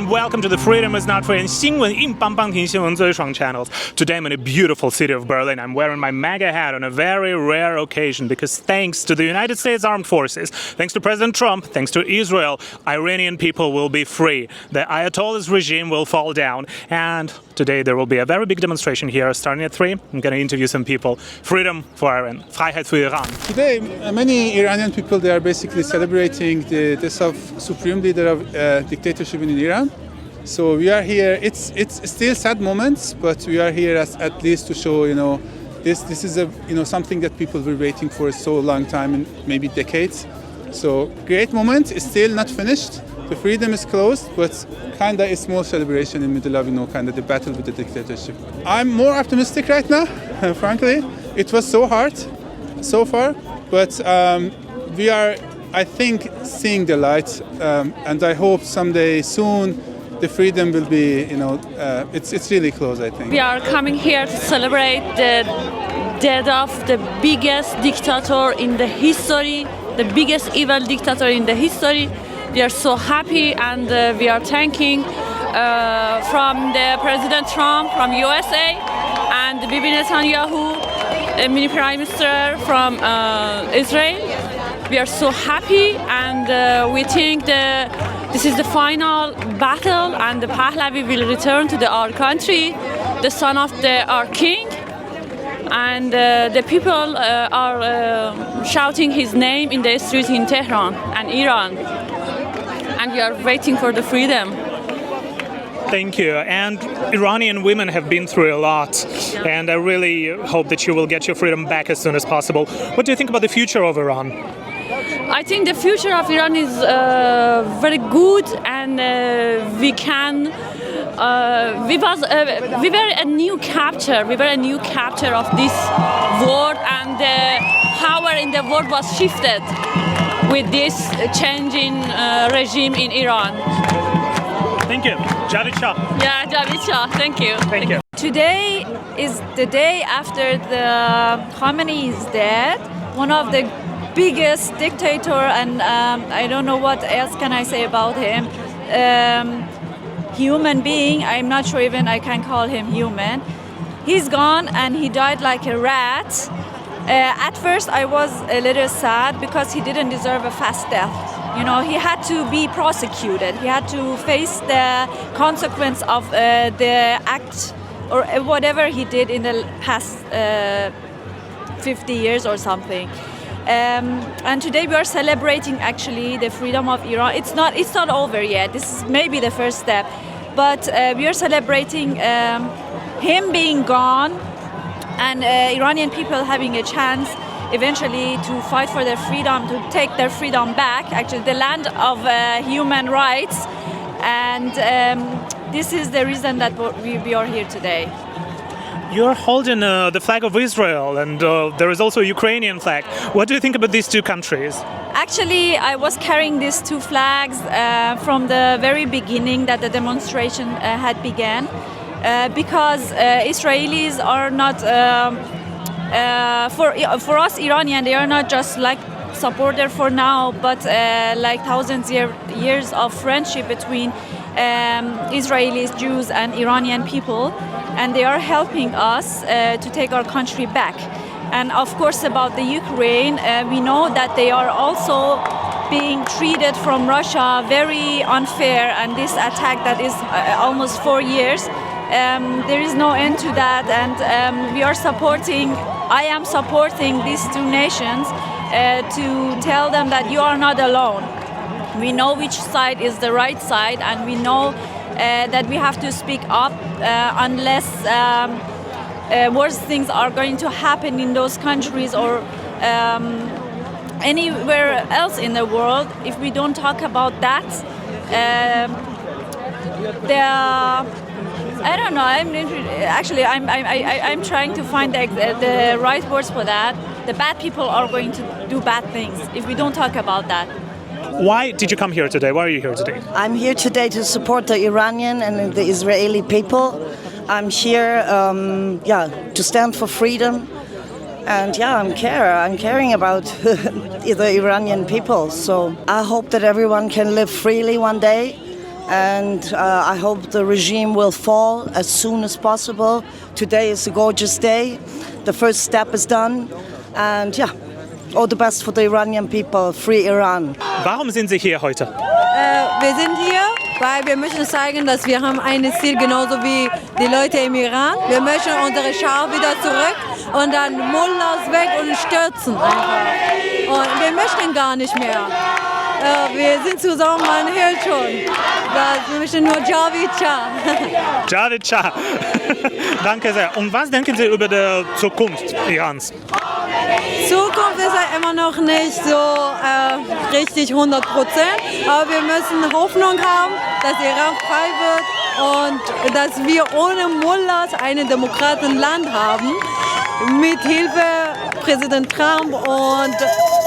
Welcome to the Freedom is Not Free and 新闻硬邦邦听新闻最爽 channels. Today I'm in a beautiful city of Berlin. I'm wearing my MAGA hat on a very rare occasion because thanks to the United States Armed Forces, thanks to President Trump, thanks to Israel, Iranian people will be free. The Ayatollah's regime will fall down. And today there will be a very big demonstration here starting at 3. I'm going to interview some people. Freedom for Iran. Freiheit für Iran. Today, many Iranian people, they are basically celebrating the death of supreme leader of dictatorship in Iran. So we are here. It's still sad moments, but we are here at least to show, this is something that people were waiting for so long time and maybe decades. So great moment. It's still not finished. The freedom is closed, but kind of a small celebration in the middle of kind of the battle with the dictatorship. I'm more optimistic right now, frankly. It was so hard so far, but we are, I think, seeing the light, and I hope someday soon the freedom will be, it's really close, I think. We are coming here to celebrate the death of the biggest dictator in the history, the biggest evil dictator in the history. We are so happy, and we are thanking from the President Trump from USA and Bibi Netanyahu, mini Prime Minister from Israel. We are so happy, and we think this is the final battle, and the Pahlavi will return to our country, the son of our king, and the people are shouting his name in the street in Tehran and Iran, and we are waiting for the freedom. Thank you. And Iranian women have been through a lot, and I really hope that you will get your freedom back as soon as possible. What do you think about the future of Iran? I think the future of Iran is very good, and we were a new capture. We were a new capture of this world, and the power in the world was shifted with this changing regime in Iran. Thank you. Javid Shah. Yeah, Javid Shah. Thank you. Thank you. Today is the day after the Khamenei is dead, one of the biggest dictator, and I don't know what else can I say about him. Human being, I'm not sure even I can call him human. He's gone, and he died like a rat. At first I was a little sad because he didn't deserve a fast death. He had to be prosecuted. He had to face the consequence of the act or whatever he did in the past 50 years or something. And today we are celebrating actually the freedom of Iran. It's not over yet. This is maybe the first step, but we are celebrating him being gone, and Iranian people having a chance eventually to fight for their freedom, to take their freedom back. Actually, the land of human rights, and this is the reason that we are here today. You're holding the flag of Israel, and there is also a Ukrainian flag. What do you think about these two countries? Actually, I was carrying these two flags from the very beginning that the demonstration had began, because Israelis are not, for us Iranian, they are not just like supporter for now, but like thousands years of friendship between Israelis, Jews, and Iranian people, and they are helping us to take our country back. And of course, about the Ukraine, we know that they are also being treated from Russia very unfair, and this attack that is almost 4 years, there is no end to that, and we are supporting, I am supporting these two nations to tell them that you are not alone. We know which side is the right side, and we know that we have to speak up unless worse things are going to happen in those countries or anywhere else in the world. If we don't talk about that, I don't know. I'm trying to find the right words for that. The bad people are going to do bad things if we don't talk about that. Why did you come here today? Why are you here today? I'm here today to support the Iranian and the Israeli people. I'm here, to stand for freedom. And I'm caring about the Iranian people. So I hope that everyone can live freely one day. And I hope the regime will fall as soon as possible. Today is a gorgeous day. The first step is done. And all the best for the Iranian people. Free Iran. Warum sind Sie hier heute? Wir sind hier, weil wir möchten zeigen, dass wir haben ein Ziel genauso wie die Leute im Iran. Wir möchten unsere Schar wieder zurück und dann Mullahs weg und stürzen einfach. Und wir möchten gar nicht mehr. Wir sind zusammen, man hört schon. Wir möchten nur Javid Shah. Javid Shah. Danke sehr. Und was denken Sie über die Zukunft Irans? Zukunft ist halt immer noch nicht so richtig 100%, aber wir müssen Hoffnung haben, dass Iran frei wird und dass wir ohne Mullahs ein Demokratenland haben, mit Hilfe Präsident Trump und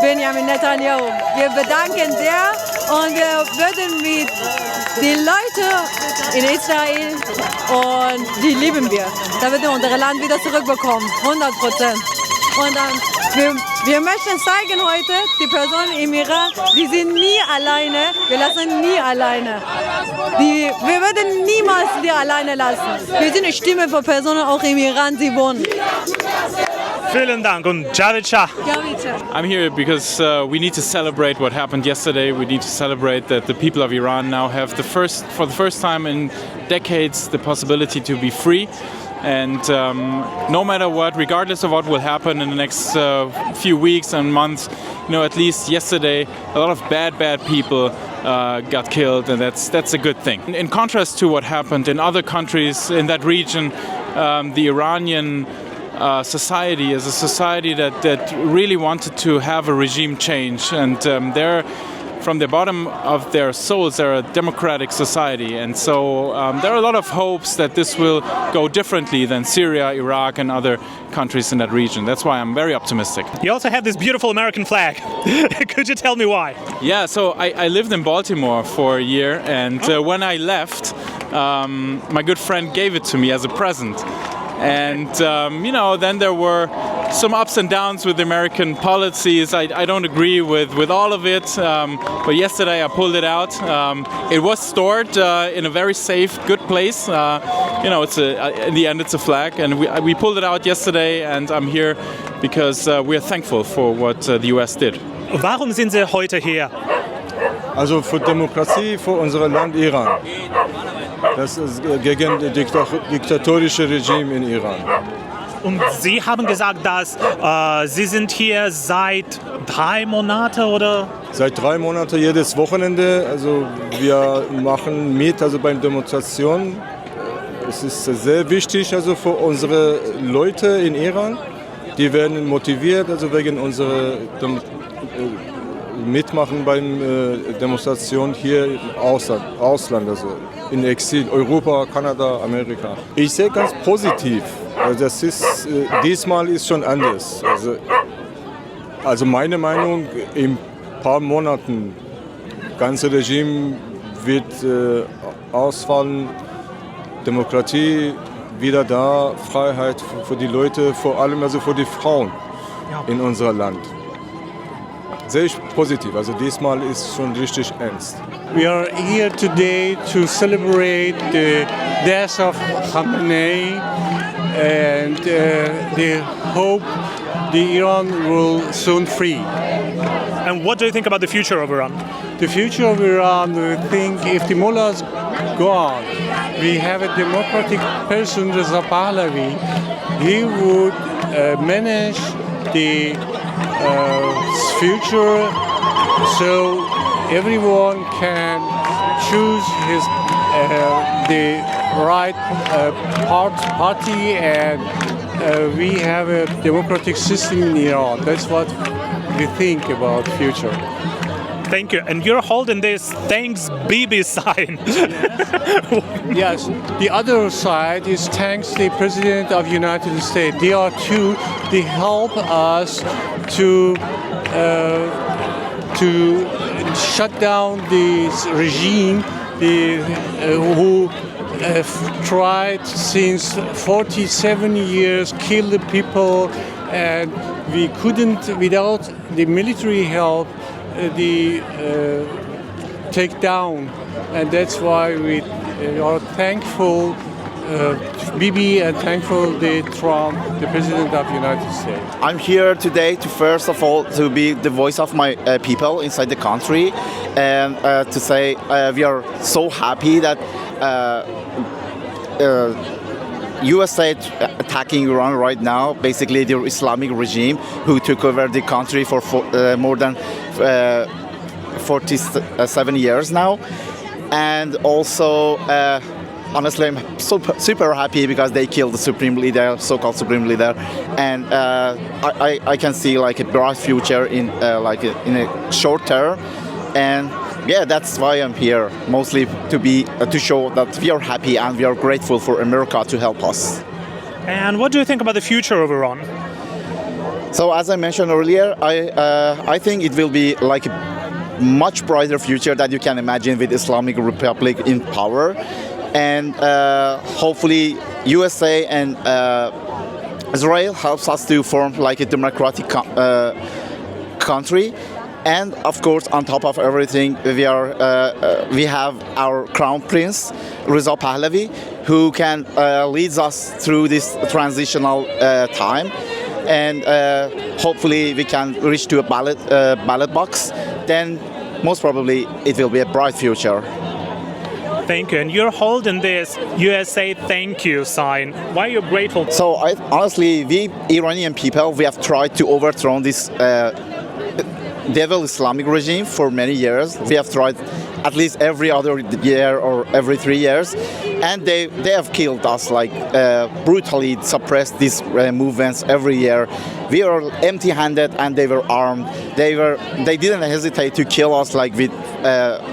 Benjamin Netanyahu. Wir bedanken sehr und wir würden mit den Leuten in Israel und die lieben wir. Da wird unser Land wieder zurückbekommen, 100%. Und dann, wir möchten zeigen heute, die Personen im Iran, die sind nie alleine, wir lassen nie alleine. Wir würden niemals die alleine lassen. Wir sind eine Stimme für Personen auch im Iran, die wohnen. Vielen Dank und Javid Shah. I'm here because we need to celebrate what happened yesterday. We need to celebrate that the people of Iran now have for the first time in decades, the possibility to be free. And no matter what, regardless of what will happen in the next few weeks and months, at least yesterday, a lot of bad people got killed, and that's a good thing. In contrast to what happened in other countries in that region, the Iranian society is a society that really wanted to have a regime change, and they're from the bottom of their souls, they're a democratic society. And so there are a lot of hopes that this will go differently than Syria, Iraq, and other countries in that region. That's why I'm very optimistic. You also have this beautiful American flag. Could you tell me why? Yeah, so I lived in Baltimore for a year, and when I left, my good friend gave it to me as a present. And, then there were some ups and downs with American policies. I don't agree with all of it, but yesterday I pulled it out. It was stored in a very safe, good place. In the end it's a flag, and we pulled it out yesterday, and I'm here because we are thankful for what the US did. Warum sind Sie heute hier? Also für Demokratie, für unser Land Iran. Das ist gegen das diktatorische Regime in Iran. Und Sie haben gesagt, dass Sie sind hier seit 3 Monaten, oder? Seit 3 Monaten jedes Wochenende. Also wir machen mit, also bei Demonstrationen. Es ist sehr wichtig, also für unsere Leute in Iran. Die werden motiviert, also wegen unserer Mitmachen beim Demonstrationen hier im Ausland, also in Exil, Europa, Kanada, Amerika. Ich sehe ganz positiv. Also das ist, diesmal ist schon anders. Also meine Meinung, in ein paar Monaten, das ganze Regime wird ausfallen, Demokratie wieder da, Freiheit für die Leute, vor allem also für die Frauen in unserem Land. Sehr positiv, also diesmal ist schon richtig ernst. We are here today to celebrate the death of Khamenei and the hope the Iran will soon free. And what do you think about the future of Iran? The future of Iran, we think if the mullahs gone, we have a democratic person, Reza Pahlavi. He would manage the future so everyone can choose his the right party, and we have a democratic system in Iran. That's what we think about future. Thank you. And you're holding this thanks Bibi sign. Yes, the other side is thanks the President of United States. They are two. They help us to shut down this regime who have tried since 47 years kill the people, and we couldn't without the military help take down, and that's why we are thankful Bibi and thankful to Trump, the President of the United States. I'm here today to first of all to be the voice of my people inside the country, and to say we are so happy that USA attacking Iran right now, basically the Islamic regime who took over the country for more than 47 years now. And also, honestly, I'm super happy because they killed the supreme leader, so-called supreme leader, and I can see like a bright future in a short term. And yeah, that's why I'm here, mostly to show that we are happy and we are grateful for America to help us. And what do you think about the future of Iran? So as I mentioned earlier, I think it will be like a much brighter future that you can imagine with Islamic Republic in power, and hopefully USA and Israel helps us to form like a democratic country. And of course, on top of everything, we have our Crown Prince Reza Pahlavi, who can lead us through this transitional time, and hopefully we can reach to a ballot box. Then most probably it will be a bright future. Thank you. And you're holding this USA thank you sign. Why are you grateful? So honestly, we Iranian people, we have tried to overthrow this devil Islamic regime for many years. We have tried at least every other year or every 3 years, and they have killed us, like brutally suppressed these movements every year. We were empty-handed and they were armed. They didn't hesitate to kill us like with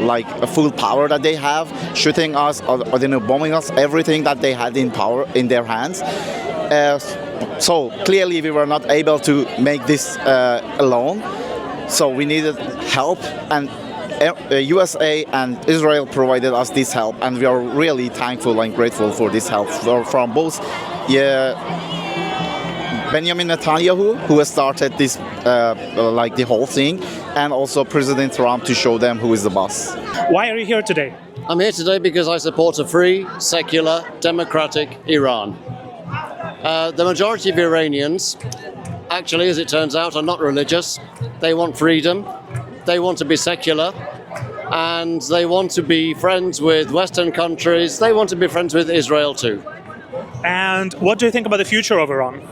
like a full power that they have, shooting us or bombing us, everything that they had in power in their hands. So clearly we were not able to make this alone. So we needed help, and USA and Israel provided us this help, and we are really thankful and grateful for this help from both Benjamin Netanyahu, who has started this like the whole thing, and also President Trump to show them who is the boss. Why are you here today? I'm here today because I support a free, secular, democratic Iran. The majority of Iranians, actually, as it turns out, are not religious. They want freedom, they want to be secular, and they want to be friends with Western countries. They want to be friends with Israel too. And what do you think about the future of Iran?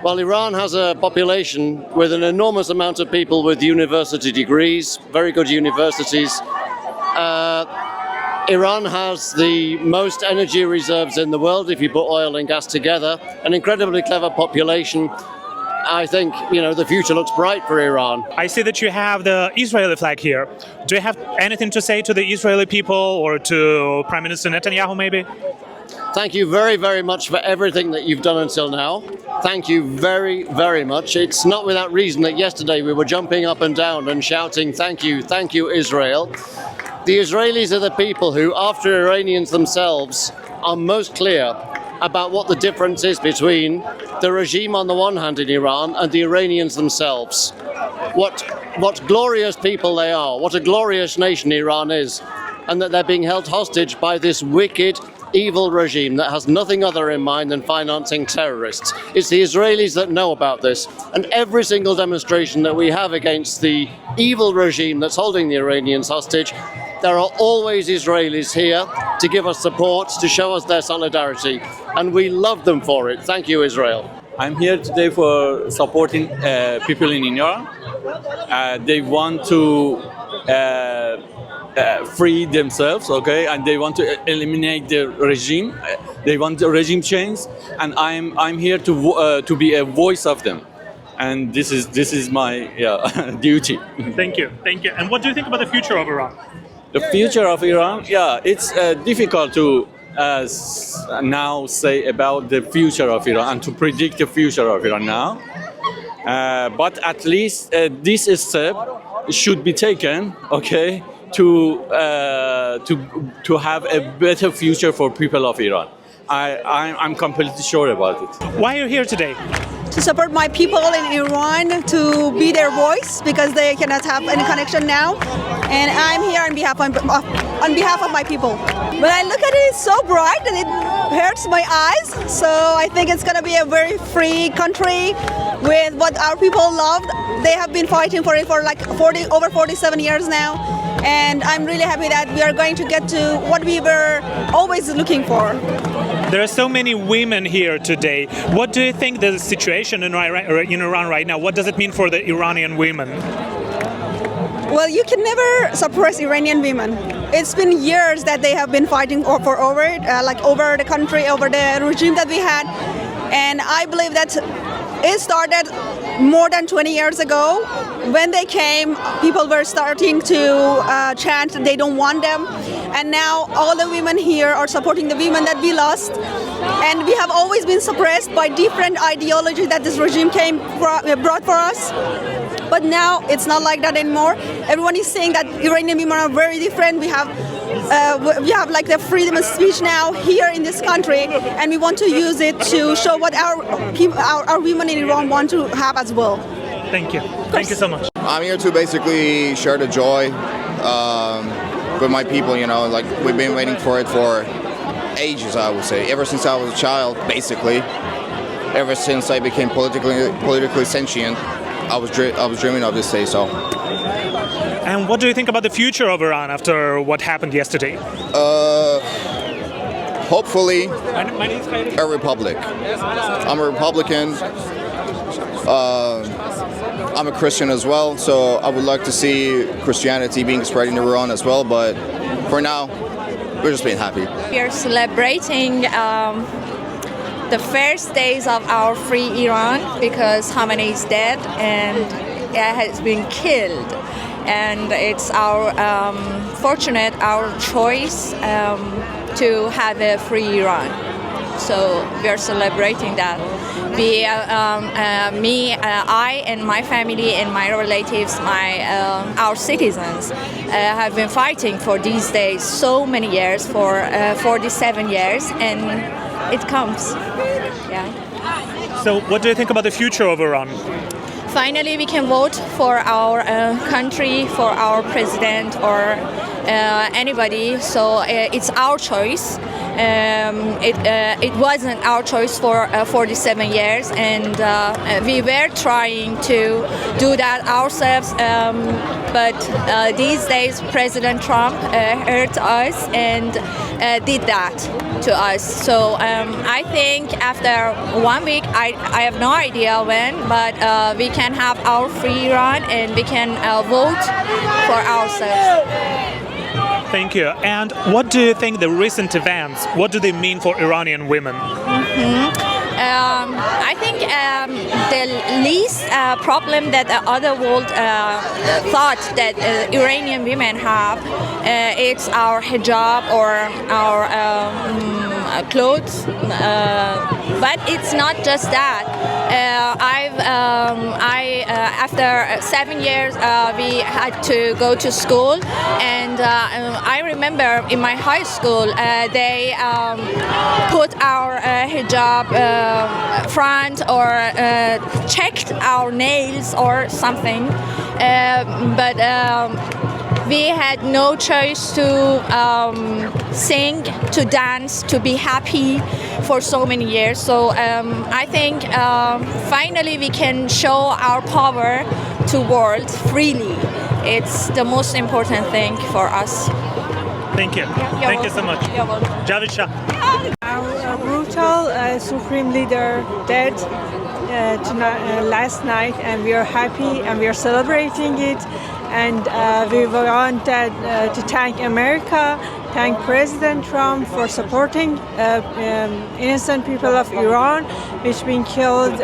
Well, Iran has a population with an enormous amount of people with university degrees, very good universities. Iran has the most energy reserves in the world if you put oil and gas together, an incredibly clever population. I think, the future looks bright for Iran. I see that you have the Israeli flag here. Do you have anything to say to the Israeli people or to Prime Minister Netanyahu maybe? Thank you very, very much for everything that you've done until now. Thank you very, very much. It's not without reason that yesterday we were jumping up and down and shouting, thank you, Israel. The Israelis are the people who, after Iranians themselves, are most clear about what the difference is between the regime on the one hand in Iran and the Iranians themselves. What glorious people they are, what a glorious nation Iran is, and that they're being held hostage by this wicked, evil regime that has nothing other in mind than financing terrorists. It's the Israelis that know about this, and every single demonstration that we have against the evil regime that's holding the Iranians hostage, there are always Israelis here to give us support, to show us their solidarity, and we love them for it. Thank you, Israel. I'm here today for supporting people in Iran. They want to free themselves, okay, and they want to eliminate the regime. They want the regime change, and I'm here to be a voice of them. and this is my duty. Thank you. And what do you think about the future of Iran? The future of Iran, it's difficult to now say about the future of Iran and to predict the future of Iran now. But at least this step should be taken, okay, to have a better future for people of Iran. I'm completely sure about it. Why are you here today? To support my people in Iran, to be their voice because they cannot have any connection now. And I'm here on behalf of my people. When I look at it, it's so bright and it hurts my eyes. So I think it's going to be a very free country with what our people loved. They have been fighting for it for like over 47 years now. And I'm really happy that we are going to get to what we were always looking for. There are so many women here today. What do you think the situation in Iran right now? What does it mean for the Iranian women? Well, you can never suppress Iranian women. It's been years that they have been fighting over it, over the country, over the regime that we had. And I believe that it started more than 20 years ago. When they came, people were starting to chant they don't want them. And now all the women here are supporting the women that we lost. And we have always been suppressed by different ideologies that this regime brought for us. But now it's not like that anymore. Everyone is saying that Iranian women are very different. We have like the freedom of speech now here in this country, and we want to use it to show what our women in Iran want to have as well. Thank you. Thank you so much. I'm here to basically share the joy with my people. You know, like we've been waiting for it for ages. I would say ever since I was a child, basically. Ever since I became politically sentient, I was dreaming of this day. So. And what do you think about the future of Iran after what happened yesterday? Hopefully, a republic. I'm a Republican. I'm a Christian as well, so I would like to see Christianity being spread in Iran as well. But for now, we're just being happy. We are celebrating the first days of our free Iran because Khamenei is dead and has been killed. And it's our our choice to have a free Iran. So we are celebrating that. I and my family and my relatives, our citizens, have been fighting for these days so many years, for 47 years, and it comes. Yeah. So what do you think about the future of Iran? Finally, we can vote for our country, for our president, or anybody. So it's our choice. It wasn't our choice for 47 years, and we were trying to do that ourselves. But these days, President Trump heard us and did that to us. So I think after 1 week, I have no idea when, but we can have our free Iran and we can vote for ourselves. Thank you. And what do you think the recent events, what do they mean for Iranian women? I think the least problem that the other world thought that Iranian women have, it's our hijab or our clothes, but it's not just that. After 7 years, we had to go to school, and I remember in my high school they put our hijab front or checked our nails or something, but we had no choice to sing, to dance, to be happy for so many years. So I think finally we can show our power to world freely. It's the most important thing for us. Thank you. Thank you so much. Javid Shah. Our brutal supreme leader dead last night, and we are happy and we are celebrating it. And we want to thank America, thank President Trump for supporting innocent people of Iran, which been killed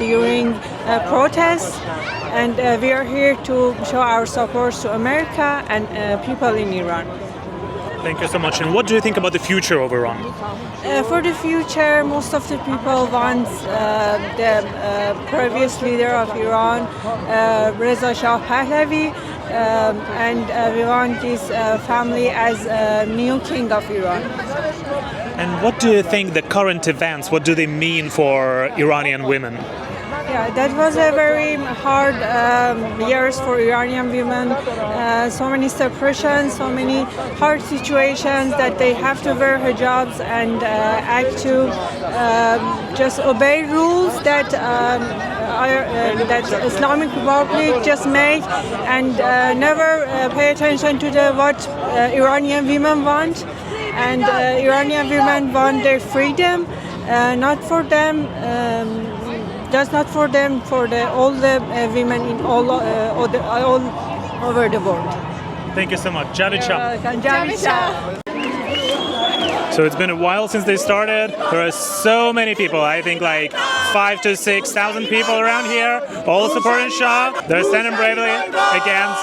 during protests. And we are here to show our support to America and people in Iran. Thank you so much. And what do you think about the future of Iran? For the future, most of the people want the previous leader of Iran, Reza Shah Pahlavi, and we want this family as a new king of Iran. And what do you think the current events, what do they mean for Iranian women? Yeah, that was a very hard years for Iranian women. So many suppressions, so many hard situations that they have to wear hijabs and act to just obey rules that that Islamic Republic just made, and never pay attention to what Iranian women want. And Iranian women want their freedom, not for them. Just not for them, for all the women in all over the world. Thank you so much. Javid Shah. Javid Shah. So it's been a while since they started. There are so many people, I think like 5,000 to 6,000 people around here, all supporting Shah. They're standing bravely against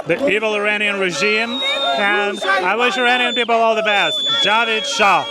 the evil Iranian regime. And I wish Iranian people all the best. Javid Shah.